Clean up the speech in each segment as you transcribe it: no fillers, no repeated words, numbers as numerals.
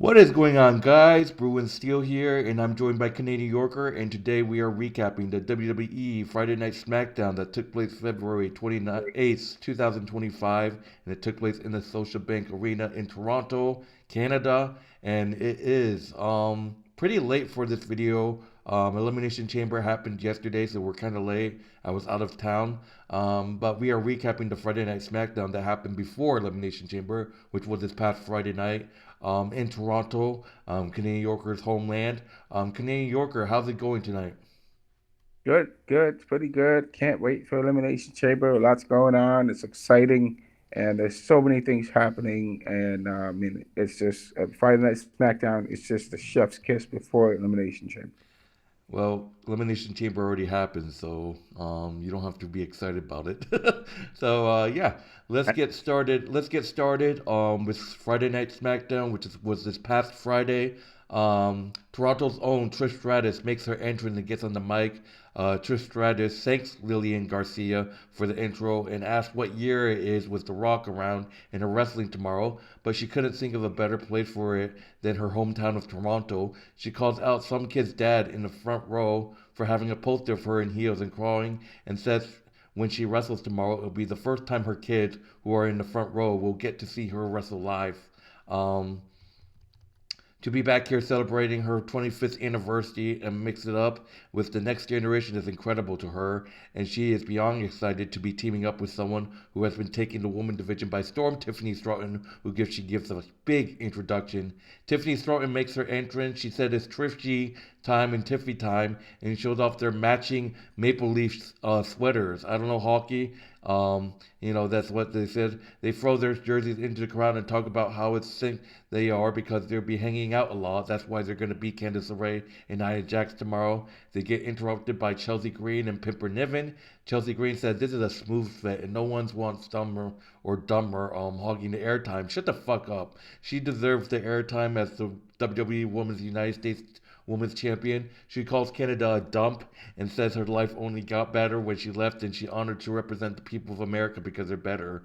What is going on, guys? Bruin Steel here, and I'm joined by Canadian Yorker, and today we are recapping the WWE Friday Night Smackdown that took place February 28th, 2025, and it took place in the Social Bank Arena in Toronto, Canada, and it is pretty late for this video. Elimination Chamber happened yesterday, so we're kind of late. I was out of town, but we are recapping the Friday Night Smackdown that happened before Elimination Chamber, which was this past Friday night in Toronto, Canadian Yorker's homeland. Canadian Yorker, how's it going tonight? Good, good, it's pretty good. Can't wait for Elimination Chamber. Lots going on. It's exciting, and there's so many things happening. And I mean, it's just Friday Night SmackDown. It's just the chef's kiss before Elimination Chamber. Well, Elimination Chamber already happened, so you don't have to be excited about it. Yeah, let's get started. Let's get started with Friday Night SmackDown, was this past Friday. Toronto's own Trish Stratus makes her entrance and gets on the mic. Trish Stratus thanks Lillian Garcia for the intro and asks what year it is with The Rock around in her wrestling tomorrow, but she couldn't think of a better place for it than her hometown of Toronto. She calls out some kid's dad in the front row for having a poster of her in heels and crawling and says when she wrestles tomorrow, it'll be the first time her kids who are in the front row will get to see her wrestle live. Um, to be back here celebrating her 25th anniversary and mix it up with the next generation is incredible to her, and she is beyond excited to be teaming up with someone who has been taking the woman division by storm, Tiffany Stratton, she gives a big introduction. Tiffany Stratton makes her entrance. She said it's Trish G time and Tiffany time, and shows off their matching Maple Leaf sweaters. I don't know hockey. That's what they said. They throw their jerseys into the crowd and talk about how it's they are because they'll be hanging out a lot. That's why they're going to beat Candice LeRae and Nia Jax tomorrow. They get interrupted by Chelsea Green and Pimper Niven. Chelsea Green said this is a smooth fit and no one's wants dumber hogging the airtime. Shut the fuck up. She deserves the airtime as the WWE Women's United States Women's Champion. She calls Canada a dump and says her life only got better when she left and she honored to represent the people of America because they're better.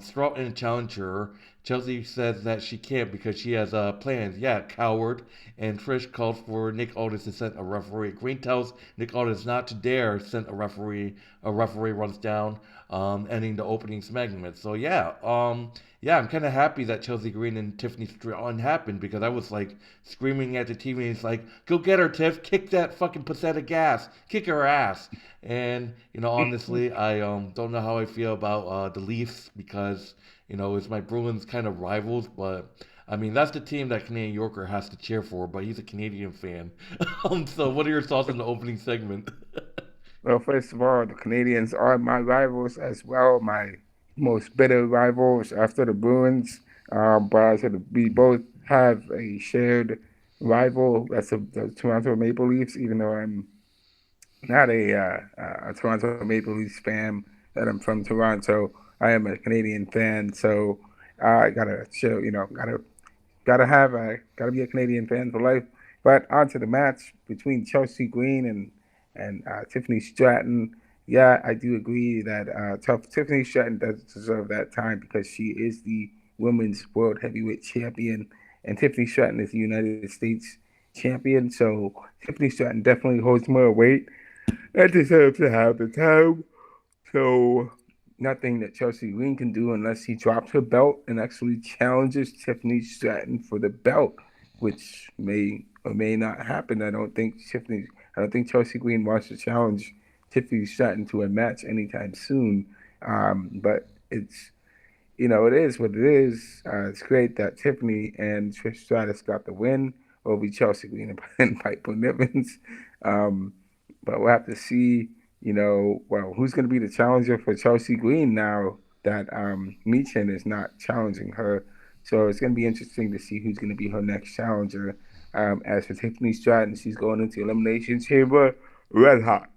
Stratton challenged her. Chelsea says that she can't because she has plans. Yeah, coward. And Trish calls for Nick Aldis to send a referee. Green tells Nick Aldis not to dare send a referee. A referee runs down, ending the opening segment. Yeah, I'm kind of happy that Chelsea Green and Tiffany Stratton happened because I was like screaming at the TV. And it's like, go get her, Tiff. Kick that fucking pathetic ass. Kick her ass. And honestly, I don't know how I feel about the Leafs because it's my Bruins kind of rivals, but. I mean, that's the team that Canadian Yorker has to cheer for, but he's a Canadian fan. So, what are your thoughts on the opening segment? Well, first of all, the Canadians are my rivals as well, my most bitter rivals after the Bruins. But I said we both have a shared rival. That's the Toronto Maple Leafs, even though I'm not a Toronto Maple Leafs fan, that I'm from Toronto. I am a Canadian fan, so I gotta show, gotta be a Canadian fan for life. But on to the match between Chelsea Green and Tiffany Stratton. Yeah, I do agree that Tiffany Stratton does deserve that time because she is the women's world heavyweight champion, and Tiffany Stratton is the United States champion. So Tiffany Stratton definitely holds more weight and deserves to have the time. So nothing that Chelsea Green can do unless he drops her belt and actually challenges Tiffany Stratton for the belt, which may or may not happen. I don't think Chelsea Green wants to challenge Tiffany Stratton to a match anytime soon. But it is what it is. It's great that Tiffany and Trish Stratus got the win over Chelsea Green and Piper Nivens. Um, but we'll have to see, well, who's going to be the challenger for Chelsea Green now that Meechin is not challenging her. So it's going to be interesting to see who's going to be her next challenger. As for Tiffany Stratton, she's going into Elimination Chamber red hot.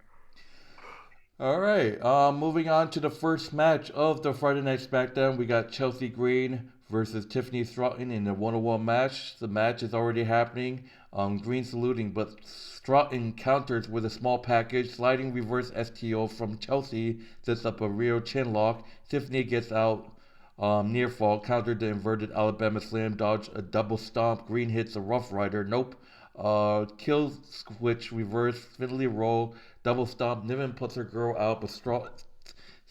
All right. Moving on to the first match of the Friday Night SmackDown, we got Chelsea Green versus Tiffany Stratton in a one-on-one match. The match is already happening. Green saluting, but Stratton counters with a small package, sliding reverse STO from Chelsea, sets up a rear chin lock. Tiffany gets out Near fall, countered the inverted Alabama slam, dodged a double stomp. Green hits a Rough Rider. Nope. Kill switch, reverse, fiddly roll, double stomp. Niven puts her girl out, but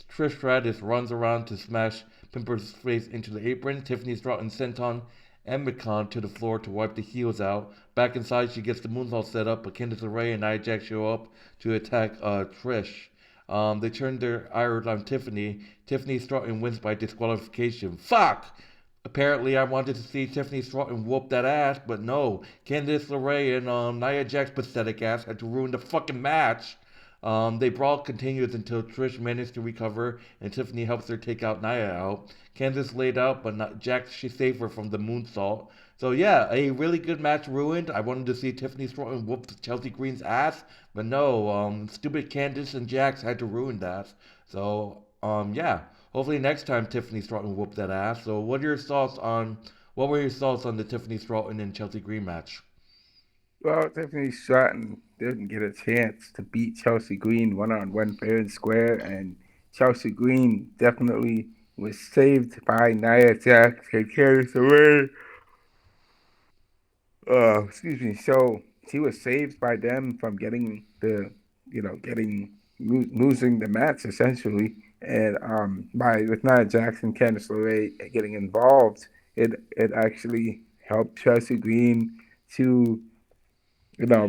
Trish Stratus runs around to smash Pimper's face into the apron. Tiffany Stratton senton and McCon to the floor to wipe the heels out. Back inside, she gets the moonsault set up, but Candice LeRae and Nia Jax show up to attack Trish. They turn their ires on Tiffany. Tiffany Stratton wins by disqualification. Fuck! Apparently, I wanted to see Tiffany Stratton whoop that ass, but no. Candice LeRae and Nia Jax's pathetic ass had to ruin the fucking match. They brawl continues until Trish manages to recover and Tiffany helps her take out Nia out. Candice laid out, but not Jax, she saved her from the moonsault. So yeah, a really good match ruined. I wanted to see Tiffany Stratton whoop Chelsea Green's ass, but no, stupid Candice and Jax had to ruin that. So yeah, hopefully next time Tiffany Stratton whoop that ass. So what were your thoughts on the Tiffany Stratton and Chelsea Green match? Well, Tiffany Stratton didn't get a chance to beat Chelsea Green one on one fair and square, and Chelsea Green definitely was saved by Nia Jax and Candice away. Excuse me. So she was saved by them from getting losing the match essentially, and by with Nia Jackson, Candice LeRae getting involved, it actually helped Chelsea Green to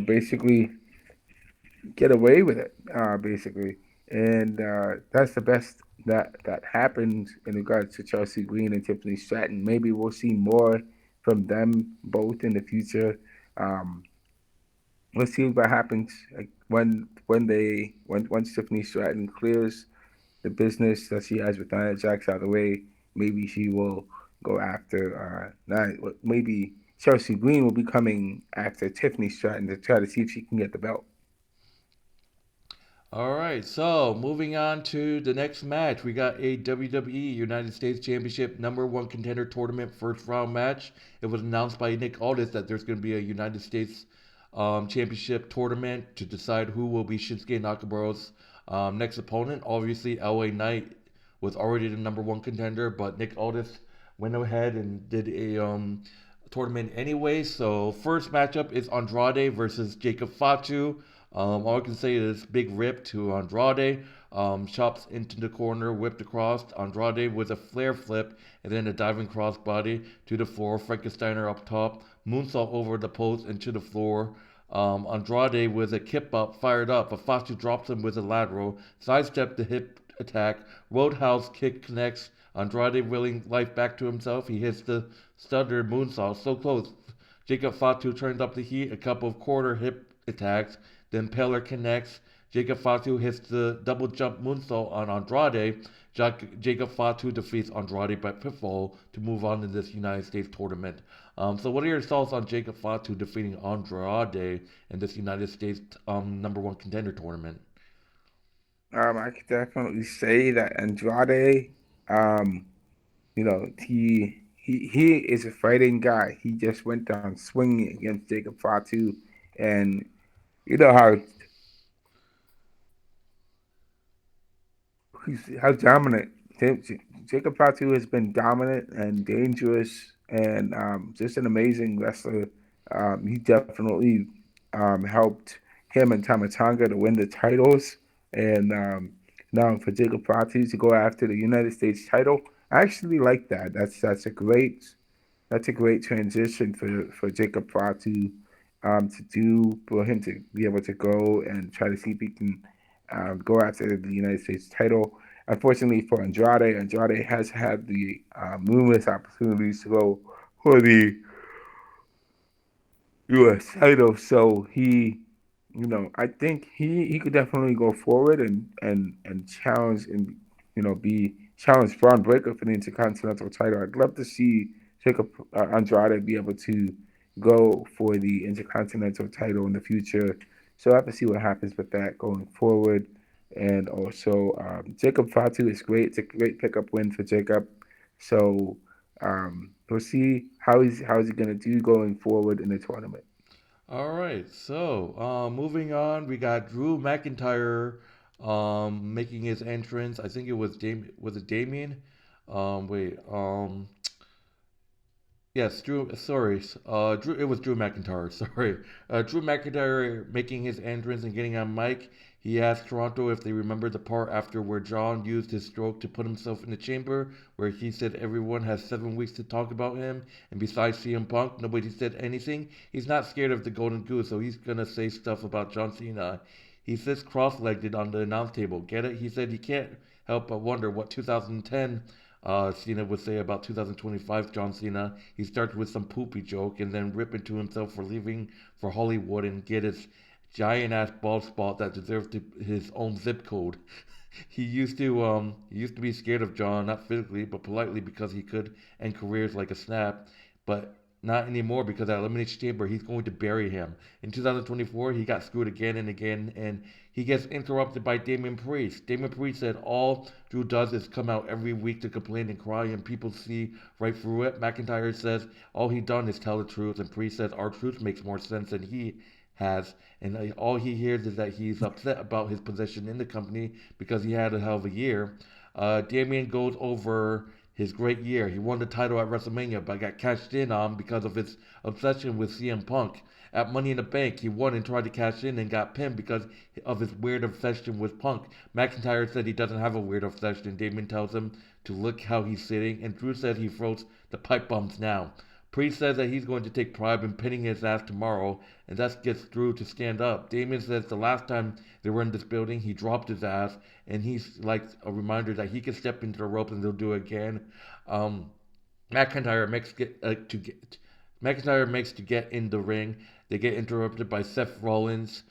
basically get away with it, basically, and that's the best that happened in regards to Chelsea Green and Tiffany Stratton. Maybe we'll see more from them both in the future. Um, Let's see what happens when once Tiffany Stratton clears the business that she has with Nia Jax out of the way. Maybe she will go after maybe Chelsea Green will be coming after Tiffany Stratton to try to see if she can get the belt. All right, so moving on to the next match, we got a WWE United States Championship number one contender tournament first round match. It was announced by Nick Aldis that there's going to be a United States Championship tournament to decide who will be Shinsuke Nakamura's next opponent. Obviously, LA Knight was already the number one contender, but Nick Aldis went ahead and did a tournament anyway. So first matchup is Andrade versus Jacob Fatu. All I can say is big rip to Andrade. Chops into the corner, whipped across. Andrade with a flare flip and then a diving crossbody to the floor. Frankensteiner up top. Moonsault over the post and to the floor. Andrade with a kip up, fired up, but Fatu drops him with a lateral. Sidestep the hip attack. Roadhouse kick connects. Andrade willing life back to himself. He hits the stutter moonsault so close. Jacob Fatu turns up the heat. A couple of quarter hip attacks. Then Peller connects. Jacob Fatu hits the double jump moonsault on Andrade. Jacob Fatu defeats Andrade by pinfall to move on to this United States tournament. So, what are your thoughts on Jacob Fatu defeating Andrade in this United States number one contender tournament? I could definitely say that Andrade, um, he is a fighting guy. He just went down swinging against Jacob Fatu, and you know how dominant Jacob Fatu has been, dominant and dangerous, and just an amazing wrestler. He definitely helped him and Tamatanga to win the titles, and now for Jacob Fatu to go after the United States title, I actually like that. That's a great transition for Jacob Fatu to do, for him to be able to go and try to see if he can go after the United States title. Unfortunately for Andrade, Andrade has had the numerous opportunities to go for the U.S. title, so I think he could definitely go forward and challenge and be challenge Braun Breaker for the Intercontinental title. I'd love to see Jacob Andrade be able to go for the Intercontinental title in the future. So I have to see what happens with that going forward. And also, Jacob Fatu is great. It's a great pickup win for Jacob. So we'll see how he's gonna do going forward in the tournament. All right, so moving on, we got Drew McIntyre making his entrance. I think it was was it Damien? Wait. Yes, Drew. Sorry, Drew. It was Drew McIntyre. Sorry, Drew McIntyre making his entrance and getting on mic. He asked Toronto if they remember the part after where John used his stroke to put himself in the chamber, where he said everyone has 7 weeks to talk about him, and besides CM Punk, nobody said anything. He's not scared of the Golden Goose, so he's gonna say stuff about John Cena. He sits cross-legged on the announce table. Get it? He said he can't help but wonder what 2010 Cena would say about 2025 John Cena. He starts with some poopy joke and then rip into himself for leaving for Hollywood and get his giant ass bald spot that deserves his own zip code. He used to be scared of John, not physically but politely because he could end careers like a snap, but not anymore because at Elimination Chamber he's going to bury him. In 2024 he got screwed again and again, and he gets interrupted by Damian Priest. Damian Priest said all Drew does is come out every week to complain and cry, and people see right through it. McIntyre says all he done is tell the truth, and Priest says our truth makes more sense than he has, and all he hears is that he's upset about his position in the company because he had a hell of a year. Damian goes over his great year. He won the title at WrestleMania, but got cashed in on because of his obsession with CM Punk. At Money in the Bank, he won and tried to cash in and got pinned because of his weird obsession with Punk. McIntyre said he doesn't have a weird obsession. Damon tells him to look how he's sitting, and Drew says he throws the pipe bombs now. Priest says that he's going to take pride in pinning his ass tomorrow, and that gets Drew to stand up. Damon says the last time they were in this building, he dropped his ass, and he's like a reminder that he can step into the rope and they'll do it again. Um, McIntyre makes get to get McIntyre makes to get in the ring. They get interrupted by Seth Rollins.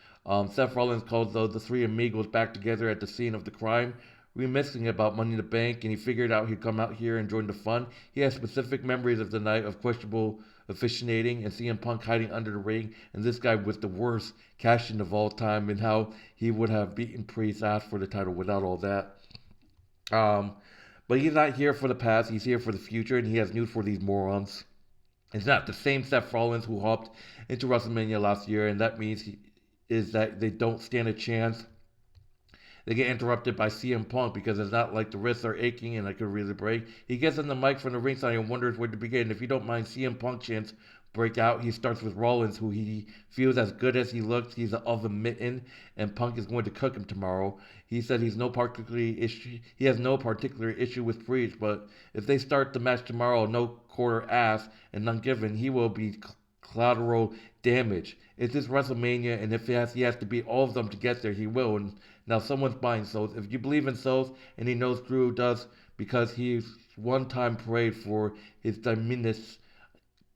Seth Rollins calls the three amigos back together at the scene of the crime, reminiscing about Money in the Bank, and he figured out he'd come out here and join the fun. He has specific memories of the night of questionable officiating and CM Punk hiding under the ring, and this guy was the worst cash in of all time, and how he would have beaten Priest ass for the title without all that. Um, but he's not here for the past, he's here for the future, and he has news for these morons. It's not the same Seth Rollins who hopped into WrestleMania last year, and that means is that they don't stand a chance. They get interrupted by CM Punk because it's not like the wrists are aching and I could really break. He gets on the mic from the ringside and wonders where to begin. If you don't mind, CM Punk chants break out. He starts with Rollins, who he feels as good as he looks. He's of a mitten, and Punk is going to cook him tomorrow. He said he has no particular issue with Priest, but if they start the match tomorrow, no quarter ass and none given, he will be collateral damage. It's his WrestleMania, and if he has to beat all of them to get there, he will. And now someone's buying souls. If you believe in souls, and he knows Drew does because he's one time prayed for his diminished,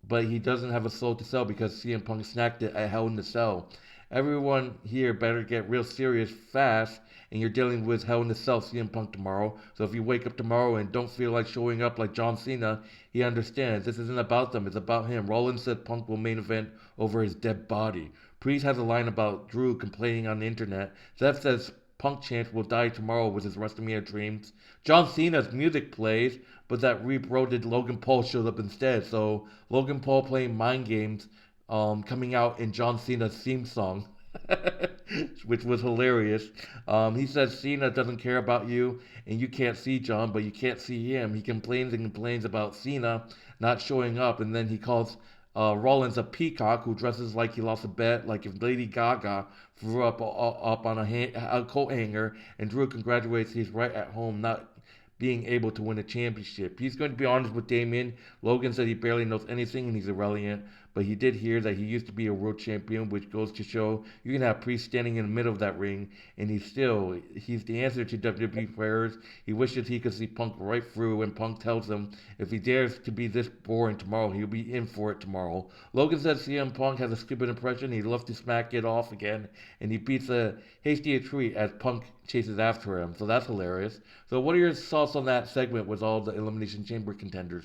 but he doesn't have a soul to sell because CM Punk snacked it at Hell in the Cell. Everyone here better get real serious fast, and you're dealing with Hell in the Cell CM Punk tomorrow. So if you wake up tomorrow and don't feel like showing up like John Cena, he understands. This isn't about them, it's about him. Rollins said Punk will main event over his dead body. Priest has a line about Drew complaining on the internet. Seth says Punk chants will die tomorrow with his WrestleMania dreams. John Cena's music plays, but that rebroted Logan Paul showed up instead. So Logan Paul playing mind games, coming out in John Cena's theme song, which was hilarious. He says Cena doesn't care about you, and you can't see John, but you can't see him. He complains and complains about Cena not showing up, and then he calls Rollins a peacock who dresses like he lost a bet, like if Lady Gaga threw up on a coat hanger, and Drew congratulates he's right at home, not being able to win a championship. He's going to be honest with Damien. Logan said he barely knows anything and he's irrelevant, but he did hear that he used to be a world champion, which goes to show you can have Priest standing in the middle of that ring, and he's the answer to WWE players. He wishes he could see Punk right through when Punk tells him if he dares to be this boring tomorrow, he'll be in for it tomorrow. Logan said CM Punk has a stupid impression, he'd love to smack it off again, and he beats a hasty retreat as Punk chases after him, so that's hilarious. So what are your thoughts on that segment with all the Elimination Chamber contenders?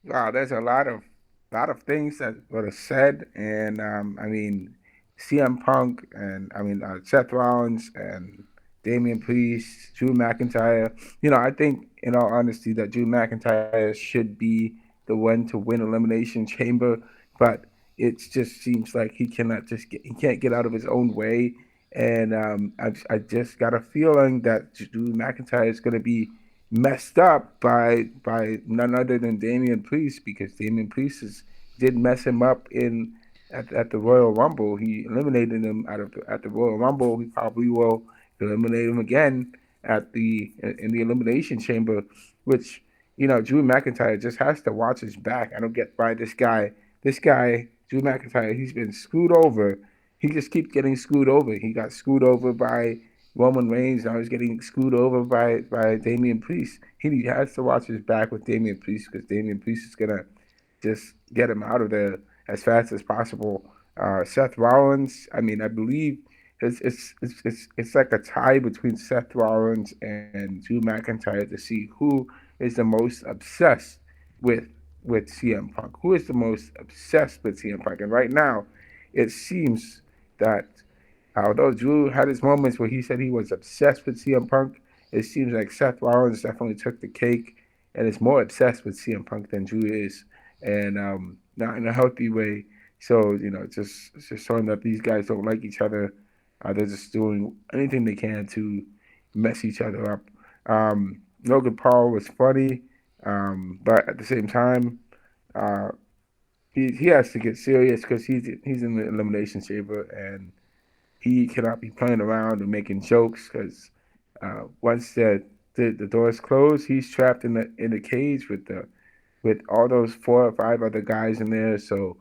Wow, there's a lot of things that were said, and I mean, CM Punk, and I mean Seth Rollins and Damian Priest, Drew McIntyre. I think, in all honesty, that Drew McIntyre should be the one to win Elimination Chamber, but it just seems like he can't get out of his own way, and I just got a feeling that Drew McIntyre is going to be messed up by none other than Damian Priest because Damian Priest did mess him up in at the Royal Rumble. He eliminated him at the Royal Rumble. He probably will eliminate him again at the in the Elimination Chamber, which Drew McIntyre just has to watch his back. I don't get why this guy Drew McIntyre, he's been screwed over. He just keeps getting screwed over. He got screwed over by Roman Reigns. Now he's getting screwed over by Damian Priest. He has to watch his back with Damian Priest because Damian Priest is gonna just get him out of there as fast as possible. Seth Rollins, I mean, I believe it's like a tie between Seth Rollins and Drew McIntyre to see who is the most obsessed with CM Punk. Who is the most obsessed with CM Punk? And right now, it seems that although Drew had his moments where he said he was obsessed with CM Punk, it seems like Seth Rollins definitely took the cake and is more obsessed with CM Punk than Drew is, and not in a healthy way. So it's just showing that these guys don't like each other. They're just doing anything they can to mess each other up. Logan Paul was funny, but at the same time, uh, he has to get serious because he's in the elimination chamber and he cannot be playing around and making jokes because once the doors close, he's trapped in the cage with all those 4 or 5 other guys in there. So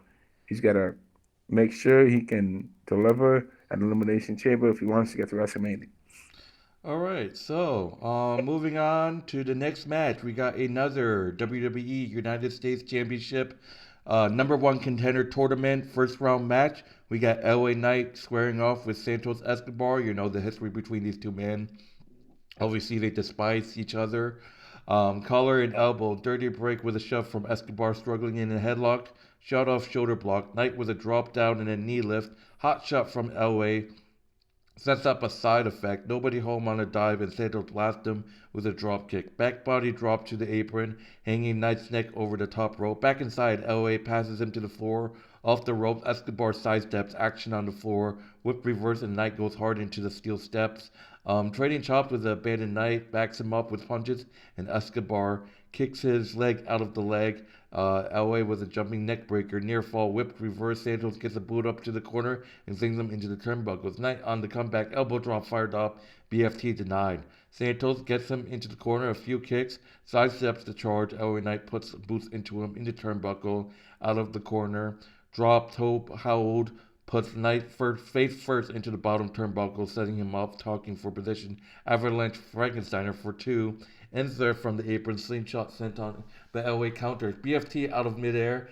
he's got to make sure he can deliver an elimination chamber if he wants to get to WrestleMania. All right, so moving on to the next match, we got another WWE United States Championship number one contender tournament first round match. We got LA Knight squaring off with Santos Escobar. You know the history between these two men. Obviously, they despise each other. Collar and elbow, dirty break with a shove from Escobar struggling in a headlock. Shot off shoulder block. Knight with a drop down and a knee lift. Hot shot from LA sets up a side effect. Nobody home on a dive and Santos blasts him with a drop kick. Back body drop to the apron, hanging Knight's neck over the top rope. Back inside, LA passes him to the floor. Off the rope, Escobar sidesteps, action on the floor. Whip reverse and Knight goes hard into the steel steps. Trading chops with the abandoned Knight, backs him up with punches, and Escobar kicks his leg out of the leg. LA with a jumping neck breaker, near fall, whipped reverse. Santos gets a boot up to the corner and sings him into the turnbuckles. Knight on the comeback, elbow drop fired up, BFT denied. Santos gets him into the corner, a few kicks, sidesteps the charge. LA Knight puts boots into him in the turnbuckle, out of the corner. Drop, toe hold, puts Knight face first into the bottom turnbuckle, setting him up, talking for position. Avalanche Frankensteiner for two. Ends there from the apron, slingshot sent on, but LA counters. BFT out of midair.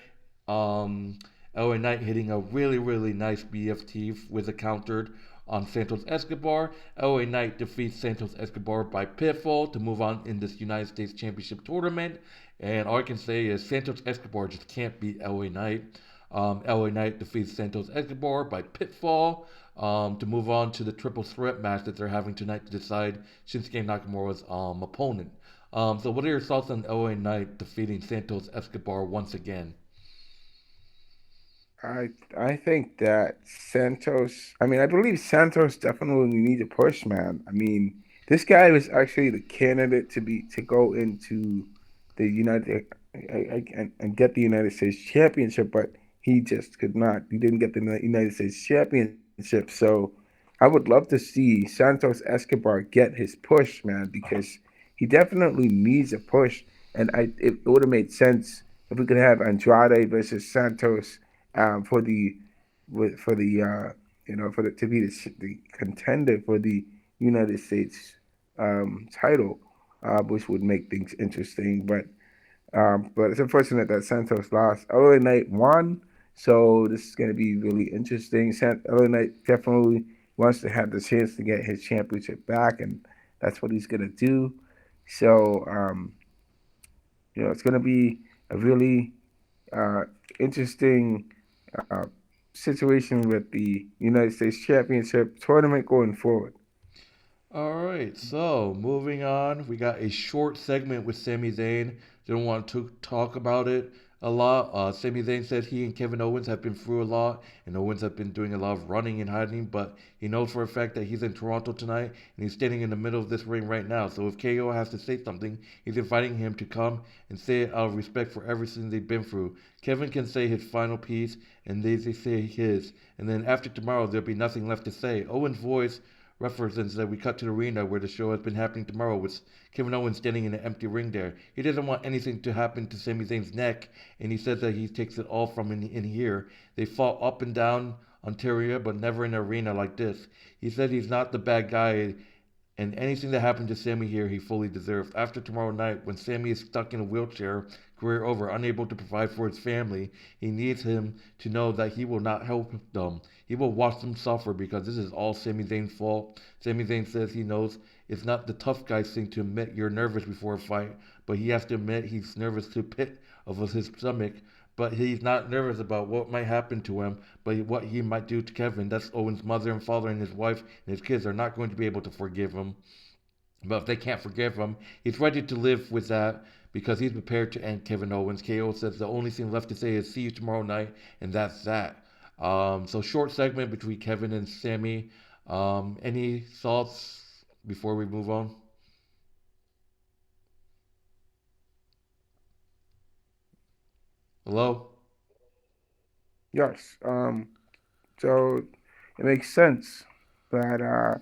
Um, LA Knight hitting a really, really nice BFT with a countered on Santos Escobar. LA Knight defeats Santos Escobar by pinfall to move on in this United States Championship tournament. And all I can say is Santos Escobar just can't beat LA Knight. LA Knight defeats Santos Escobar by pitfall to move on to the triple threat match that they're having tonight to decide Shinsuke Nakamura's opponent. So, what are your thoughts on LA Knight defeating Santos Escobar once again? I think that Santos. I mean, I believe Santos definitely needs a push, man. I mean, this guy was actually the candidate to go into the United and get the United States Championship, but he just could not. He didn't get the United States Championship. So I would love to see Santos Escobar get his push, man, because he definitely needs a push. And it would have made sense if we could have Andrade versus Santos for the for the for the to be the contender for the United States title, which would make things interesting. But it's unfortunate that Santos lost. LA Knight won, so this is going to be really interesting. LA Knight definitely wants to have the chance to get his championship back, and that's what he's going to do. So it's going to be a really uh, interesting uh, situation with the United States Championship tournament going forward. All right, so moving on, we got a short segment with Sami Zayn. Didn't want to talk about it. a lot. Sami Zayn said he and Kevin Owens have been through a lot, and Owens have been doing a lot of running and hiding, but he knows for a fact that he's in Toronto tonight, and he's standing in the middle of this ring right now. So if KO has to say something, he's inviting him to come and say it out of respect for everything they've been through. Kevin can say his final piece, and they say his, and then after tomorrow, there'll be nothing left to say. Owens' voice references that we cut to the arena where the show has been happening tomorrow with Kevin Owens standing in an empty ring there. He doesn't want anything to happen to Sami Zayn's neck, and he says that he takes it all from in here. They fought up and down Ontario, but never in an arena like this. He said he's not the bad guy, and anything that happened to Sammy here, he fully deserves. After tomorrow night, when Sammy is stuck in a wheelchair, career over, unable to provide for his family, he needs him to know that he will not help them. He will watch them suffer because this is all Sami Zayn's fault. Sami Zayn says he knows it's not the tough guy's thing to admit you're nervous before a fight, but he has to admit he's nervous to the pit of his stomach. But he's not nervous about what might happen to him, but what he might do to Kevin. That's Owen's mother and father and his wife and his kids are not going to be able to forgive him. But if they can't forgive him, he's ready to live with that because he's prepared to end Kevin Owens. KO says the only thing left to say is see you tomorrow night, and that's that. So short segment between Kevin and Sammy. Any thoughts before we move on? Hello? Yes. So it makes sense that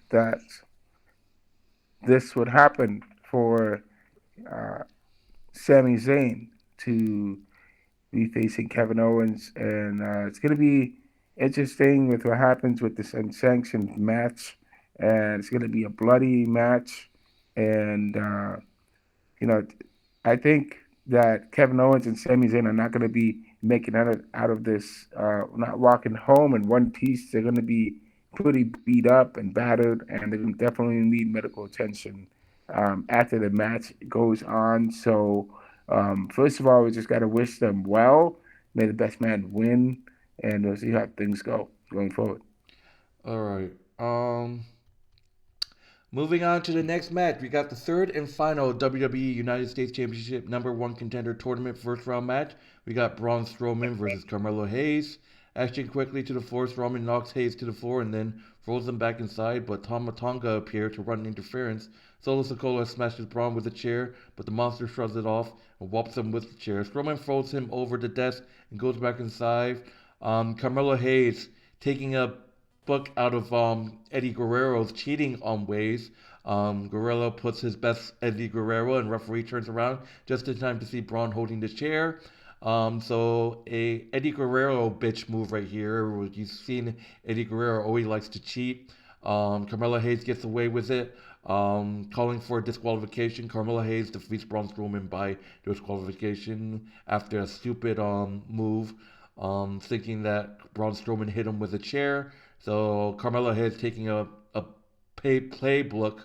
that this would happen for uh, Sami Zayn to be facing Kevin Owens, and it's going to be interesting with what happens with this unsanctioned match, and it's going to be a bloody match, and you know, I think that Kevin Owens and Sami Zayn are not going to be making out of this, not walking home in one piece. They're going to be pretty beat up and battered, and they're going to definitely need medical attention after the match goes on. So, first of all, we just got to wish them well. May the best man win, and we'll see how things go going forward. All right. Moving on to the next match, we got the third and final WWE United States Championship number one contender tournament first round match. We got Braun Strowman versus Carmelo Hayes. Action quickly to the floor, Strowman knocks Hayes to the floor and then throws him back inside, but Tama Tonga appeared to run interference. Solo Sikoa smashes Braun with a chair, but the monster shrugs it off and whops him with the chair. Strowman throws him over the desk and goes back inside. Carmelo Hayes taking a book out of Eddie Guerrero's cheating on ways. Guerrero puts his best Eddie Guerrero, and referee turns around just in time to see Braun holding the chair. So a Eddie Guerrero bitch move right here. You've seen Eddie Guerrero always likes to cheat. Carmelo Hayes gets away with it. Calling for disqualification. Carmelo Hayes defeats Braun Strowman by disqualification after a stupid move, thinking that Braun Strowman hit him with a chair. So Carmelo Hayes taking a playbook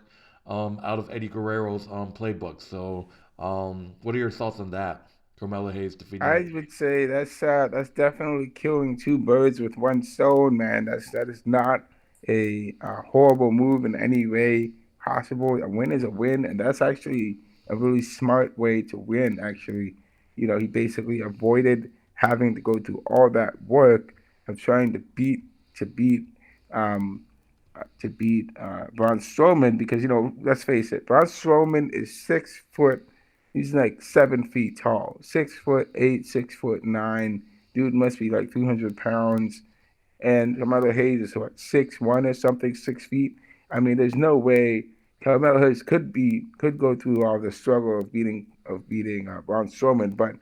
out of Eddie Guerrero's playbook. So what are your thoughts on that? Carmelo Hayes defeating. I would say that's definitely killing two birds with one stone, man. That is not a horrible move in any way possible. A win is a win, and that's actually a really smart way to win. Actually, he basically avoided having to go through all that work of trying to beat um, Braun Strowman because let's face it, Braun Strowman is 6 foot. He's like 7 feet tall, 6 foot 8, 6 foot 9. Dude must be like 300 pounds. And Carmelo Hayes is what 6'1" or something, 6 feet. I mean, there's no way Carmelo Hayes could go through all the struggle of beating Braun Strowman, but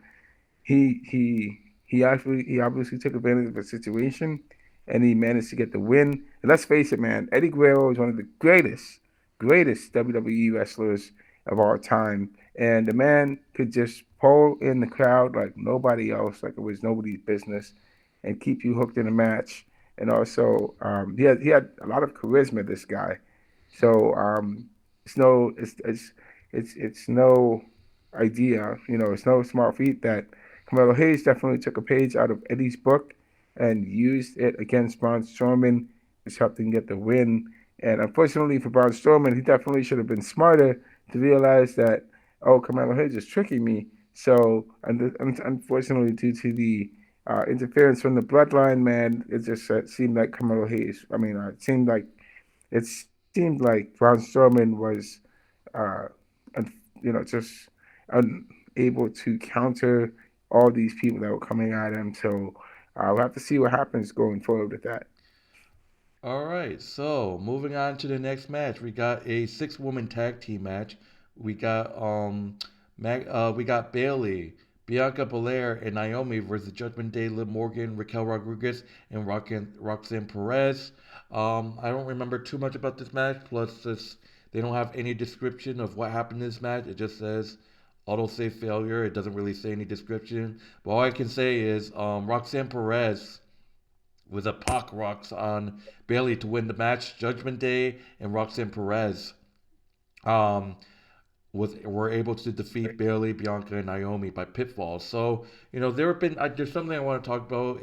he obviously took advantage of the situation and he managed to get the win. And let's face it, man, Eddie Guerrero is one of the greatest WWE wrestlers of all time. And the man could just pull in the crowd like nobody else, like it was nobody's business, and keep you hooked in a match. And also, he had a lot of charisma. This guy, so it's no it's no idea, it's no small feat that Carmelo Hayes definitely took a page out of Eddie's book and used it against Braun Strowman, which helped him get the win. And unfortunately for Braun Strowman, he definitely should have been smarter to realize that, oh, Carmelo Hayes is tricking me. So, unfortunately, due to the interference from the bloodline, man, it just seemed like Carmelo Hayes. I mean, it seemed like Braun Strowman was, uh, just unable to counter all these people that were coming at him. So, we'll have to see what happens going forward with that. All right, so moving on to the next match, we got a six-woman tag team match. We got we got Bailey, Bianca Belair, and Naomi versus Judgment Day, Liv Morgan, Raquel Rodriguez, and Roxanne Perez. I don't remember too much about this match. Plus, they don't have any description of what happened in this match. It just says autosave failure. It doesn't really say any description. But all I can say is Roxanne Perez with a Pac Rocks on Bailey to win the match. Judgment Day and Roxanne Perez um, were able to defeat Bailey, Bianca, and Naomi by pitfall. So there's something I want to talk about.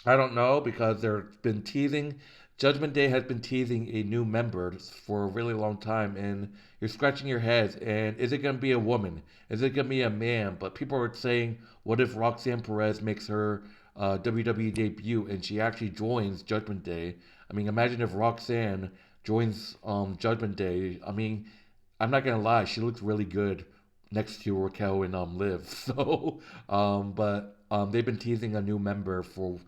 I don't know because they've been teasing. Judgment Day has been teasing a new member for a really long time, and you're scratching your heads. And is it going to be a woman? Is it going to be a man? But people are saying, what if Roxanne Perez makes her WWE debut and she actually joins Judgment Day? I mean, imagine if Roxanne joins Judgment Day. I mean, I'm not gonna lie, she looks really good next to Raquel and Liv. So, they've been teasing a new member for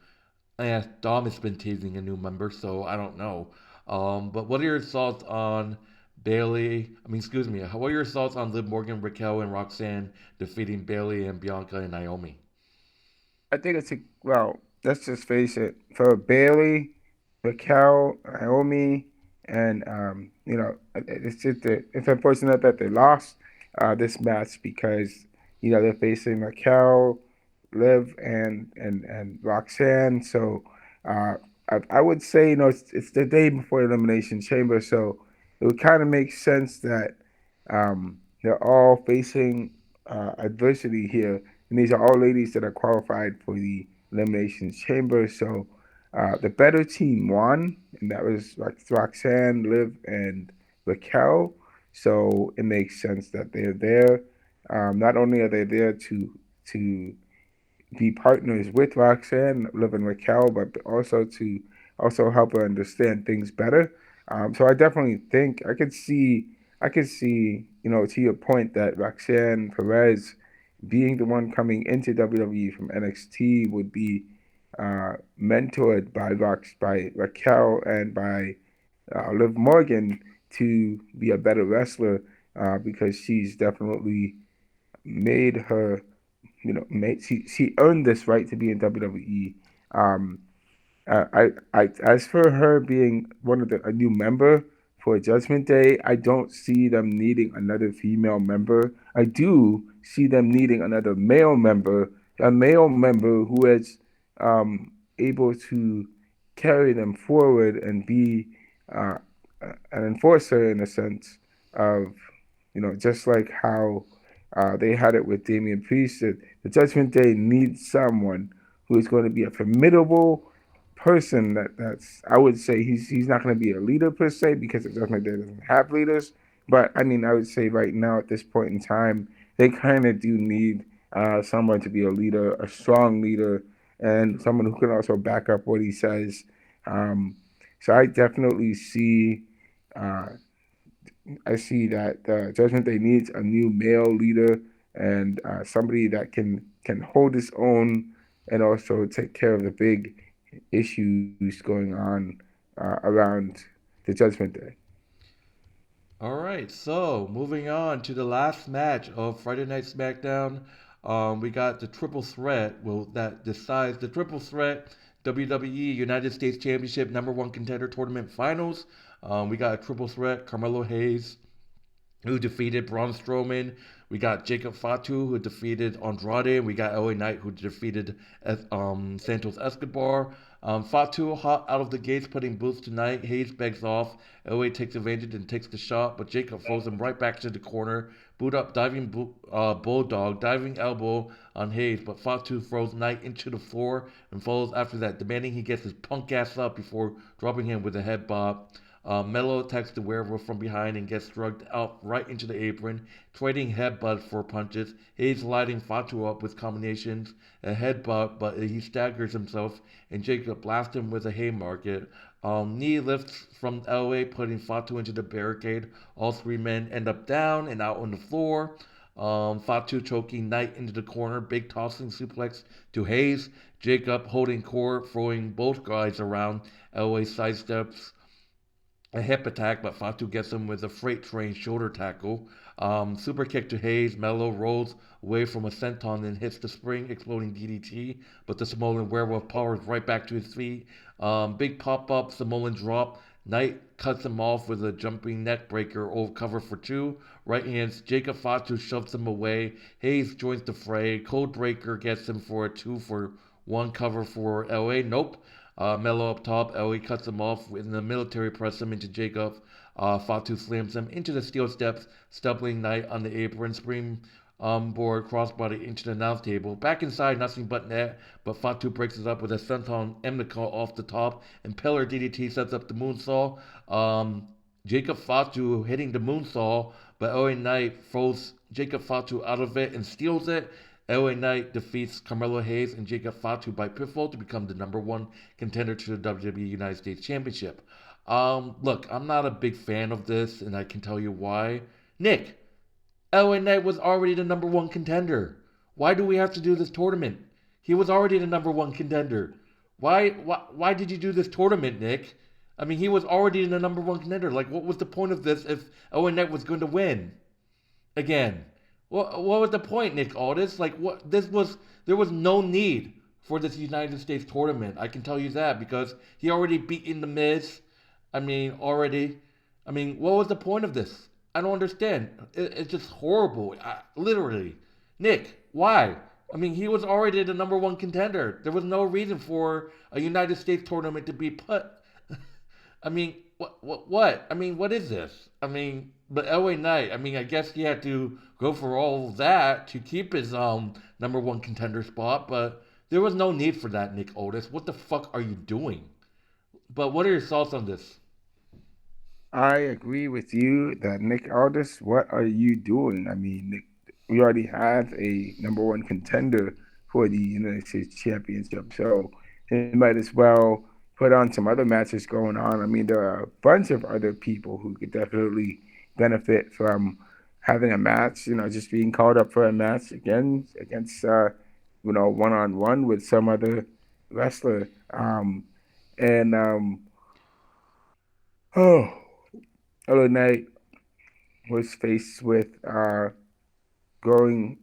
Dom has been teasing a new member, so I don't know. But what are your thoughts on Bailey? I mean, excuse me. What are your thoughts on Liv Morgan, Raquel, and Roxanne defeating Bailey and Bianca and Naomi? I think well, let's just face it. For Bailey, Raquel, Naomi, and it's unfortunate that they lost this match because they're facing Raquel, Liv, and Roxanne. So I would say it's the day before Elimination Chamber, so it would kind of make sense that they're all facing adversity here, and these are all ladies that are qualified for the Elimination Chamber. So the better team won, and that was like Roxanne, Liv, and Raquel. So it makes sense that they're there. Not only are they there to be partners with Roxanne, Liv, and Raquel, but also help her understand things better. So I definitely think I could see, to your point that Roxanne Perez being the one coming into WWE from NXT would be mentored by Raquel and by Liv Morgan to be a better wrestler because she's definitely made her she earned this right to be in WWE. Um, as for her being a new member for Judgment Day, I don't see them needing another female member. I do see them needing another male member, a male member who is able to carry them forward and be uh, an enforcer in a sense of, just like how they had it with Damian Priest. That the Judgment Day needs someone who is going to be a formidable person. That's I would say he's not going to be a leader per se because the Judgment Day doesn't have leaders. But I mean, I would say right now at this point in time, they kind of do need someone to be a leader, a strong leader, and someone who can also back up what he says. Um, so uh, I see that Judgment Day needs a new male leader and somebody that can hold his own and also take care of the big issues going on around the Judgment Day. All right, so moving on to the last match of Friday Night SmackDown. We got the triple threat. Well, that decides the triple threat WWE United States Championship number one contender tournament finals. We got a triple threat: Carmelo Hayes, who defeated Braun Strowman. We got Jacob Fatu, who defeated Andrade. We got LA Knight, who defeated Santos Escobar. Fatu hot out of the gates, putting boots tonight. Hayes begs off. LA takes advantage and takes the shot, but Jacob throws him right back to the corner. Boot up, bulldog, diving elbow on Hayes, but Fatu throws Knight into the floor and follows after that, demanding he gets his punk ass up before dropping him with a head bob. Mello attacks the werewolf from behind and gets drugged out right into the apron, trading headbutt for punches. Hayes lighting Fatu up with combinations, a headbutt, but he staggers himself, and Jacob blasts him with a haymarket. Knee lifts from LA, putting Fatu into the barricade. All three men end up down and out on the floor. Fatu choking Knight into the corner, big tossing suplex to Hayes. Jacob holding court, throwing both guys around. LA sidesteps a hip attack, but Fatu gets him with a freight train shoulder tackle. Super kick to Hayes. Mello rolls away from a senton and hits the spring, exploding DDT, but the Samoan werewolf powers right back to his feet. Big pop up, Samoan drop. Knight cuts him off with a jumping neck breaker over cover for two. Right hands, Jacob Fatu shoves him away. Hayes joins the fray. Code breaker gets him for a 2-for-1 cover for LA. Nope. Mello up top. Ellie cuts him off in the military press him into Jacob. Fatu slams him into the steel steps, stumbling Knight on the apron, spring board crossbody into the announce table. Back inside, nothing but net, but Fatu breaks it up with a senton Emnica off the top, and Pillar DDT sets up the moonsault. Jacob Fatu hitting the moonsault, but LA Knight throws Jacob Fatu out of it and steals it. LA Knight defeats Carmelo Hayes and Jacob Fatu by pinfall to become the number one contender to the WWE United States Championship. Look, I'm not a big fan of this, and I can tell you why. Nick, LA Knight was already the number one contender. Why do we have to do this tournament? He was already the number one contender. Why did you do this tournament, Nick? I mean, he was already the number one contender. Like, what was the point of this if LA Knight was going to win again? What was the point, Nick Aldis? Like, what there was no need for this United States tournament. I can tell you that because he already beaten the Miz. I mean, already. I mean, what was the point of this? I don't understand. It's just horrible. Literally, Nick, why? I mean, he was already the number one contender. There was no reason for a United States tournament to be put. I mean, what? I mean, what is this? I mean, but LA Knight, I mean, I guess he had to go for all that to keep his number one contender spot, but there was no need for that, Nick Otis. What the fuck are you doing? But what are your thoughts on this? I agree with you that Nick Aldis, what are you doing? I mean, Nick, we already have a number one contender for the United States Championship, so he might as well put on some other matches going on. I mean, there are a bunch of other people who could definitely benefit from having a match. Just being called up for a match against one on one with some other wrestler. And oh, other night was faced with going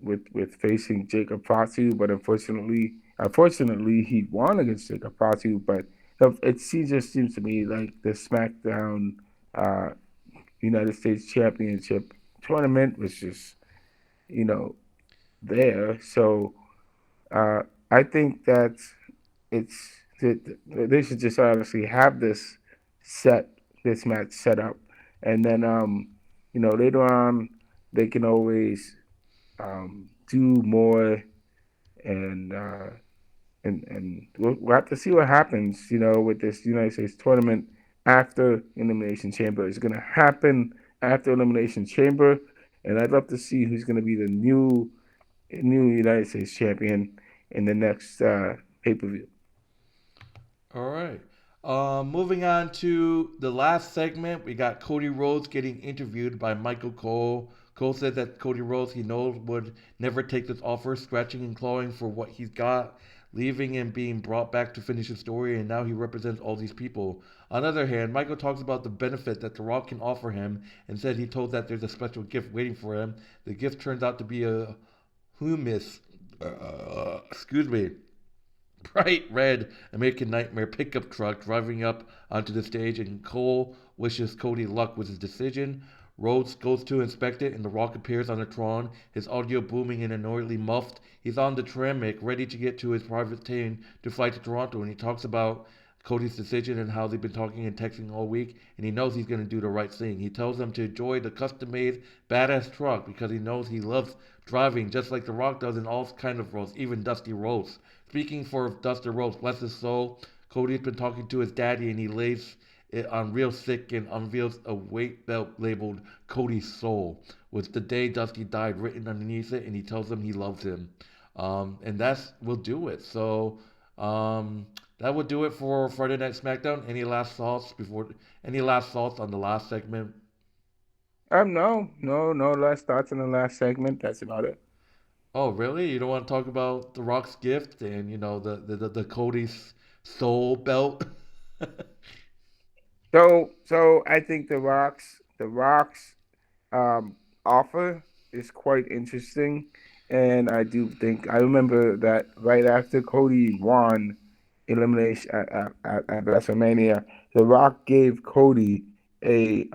with facing Jacob Fatu, but unfortunately he won against Jacob Fatu. But just seems to me like the SmackDown uh, United States Championship tournament was just you know there. So uh, I think that it's they should just honestly have set this match set up, and then later on they can always do more, and we'll have to see what happens. With this United States tournament after Elimination Chamber. It's going to happen after Elimination Chamber, and I'd love to see who's going to be the new United States champion in the next pay per view. All right. Moving on to the last segment, we got Cody Rhodes getting interviewed by Michael Cole. Cole said that Cody Rhodes, he knows, would never take this offer, scratching and clawing for what he's got, leaving and being brought back to finish his story, and now he represents all these people. On the other hand, Michael talks about the benefit that The Rock can offer him and said he told that there's a special gift waiting for him. The gift turns out to be a humus, excuse me, bright red American Nightmare pickup truck driving up onto the stage, and Cole wishes Cody luck with his decision. Rhodes goes to inspect it, and The Rock appears on the Tron, his audio booming and annoyingly muffled. He's on the Tramic, ready to get to his private plane to fly to Toronto, and he talks about Cody's decision and how they've been talking and texting all week, and he knows he's going to do the right thing. He tells them to enjoy the custom-made badass truck because he knows he loves driving just like The Rock does in all kinds of roles, even Dusty Rhodes. Speaking for Dusty Rhodes, bless his soul, Cody's been talking to his daddy, and he lays it unreels sick and unveils a weight belt labeled Cody's Soul, with the day Dusty died written underneath it, and he tells him he loves him. And that's will do it. So that would do it for Friday Night SmackDown. Any last thoughts on the last segment? No last thoughts on the last segment. That's about it. Oh, really? You don't want to talk about The Rock's gift and the Cody's Soul belt? So I think the Rock's offer is quite interesting, and I do think I remember that right after Cody won elimination at WrestleMania, The Rock gave Cody a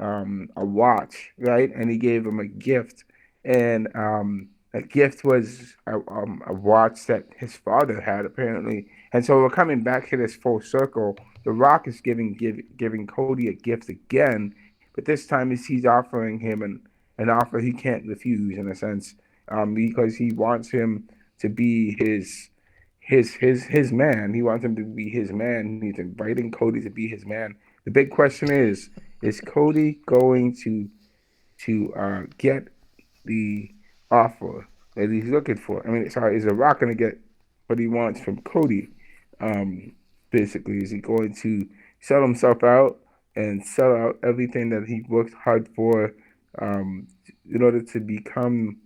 watch, right, and he gave him a gift, and that gift was a watch that his father had apparently, and so we're coming back to this full circle. The Rock is giving Cody a gift again, but this time he's offering him an offer he can't refuse in a sense, because he wants him to be his man. He wants him to be his man. He's inviting Cody to be his man. The big question is Cody going to get the offer that he's looking for? I mean, sorry, is The Rock going to get what he wants from Cody? Um, Basically, is he going to sell himself out and sell out everything that he worked hard for, um, in order to become,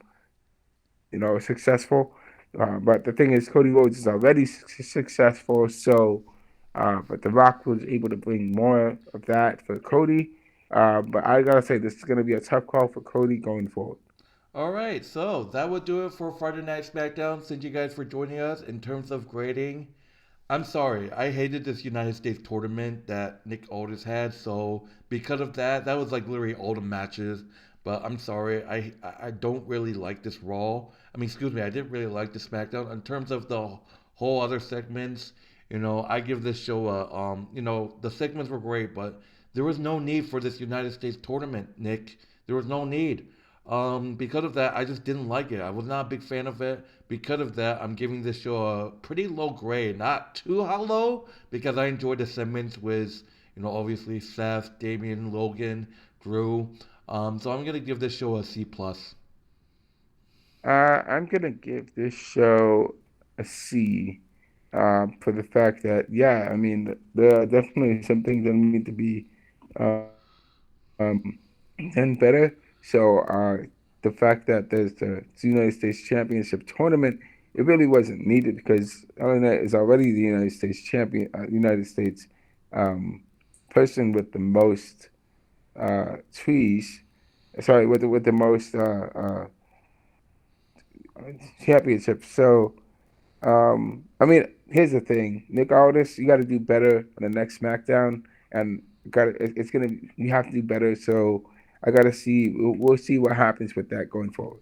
successful? But the thing is, Cody Rhodes is already successful, so but The Rock was able to bring more of that for Cody. But I gotta say, this is gonna be a tough call for Cody going forward. All right, so that would do it for Friday Night SmackDown. Thank you guys for joining us. In terms of grading, I'm sorry. I hated this United States tournament that Nick Aldis had. So because of that, that was like literally all the matches. But I'm sorry. I don't really like this Raw. I mean, excuse me. I didn't really like the SmackDown. In terms of the whole other segments, I give this show a the segments were great, but there was no need for this United States tournament, Nick. There was no need. Because of that, I just didn't like it. I was not a big fan of it. Because of that, I'm giving this show a pretty low grade. Not too low, because I enjoyed the segments with, obviously Seth, Damian, Logan, Drew. So I'm gonna give this show a C plus. I'm gonna give this show a C, for the fact that, yeah, I mean, there are definitely some things that need to be um, done better. So the fact that there's the United States Championship tournament, it really wasn't needed because Elena is already the United States champion, United States um, person with the most trees. Sorry, with the most championships. So I mean, here's the thing, Nick Aldis, you got to do better on the next SmackDown, and it's gonna you have to do better. So I gotta see. We'll see what happens with that going forward.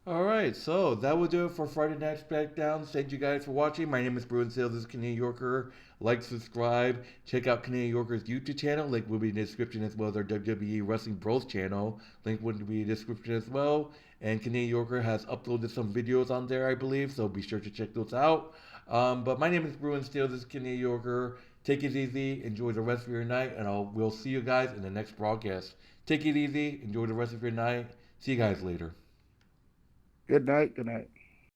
All right, so that will do it for Friday Night SmackDown. Thank you guys for watching. My name is Bruin Sales. This is Canadian Yorker. Like, subscribe. Check out Canadian Yorker's YouTube channel. Link will be in the description, as well as our WWE Wrestling Bros channel. Link will be in the description as well. And Canadian Yorker has uploaded some videos on there, I believe, so be sure to check those out. But my name is Bruin Steele. This is Canadian Yorker. Take it easy. Enjoy the rest of your night, and we'll see you guys in the next broadcast. Take it easy. Enjoy the rest of your night. See you guys later. Good night. Good night.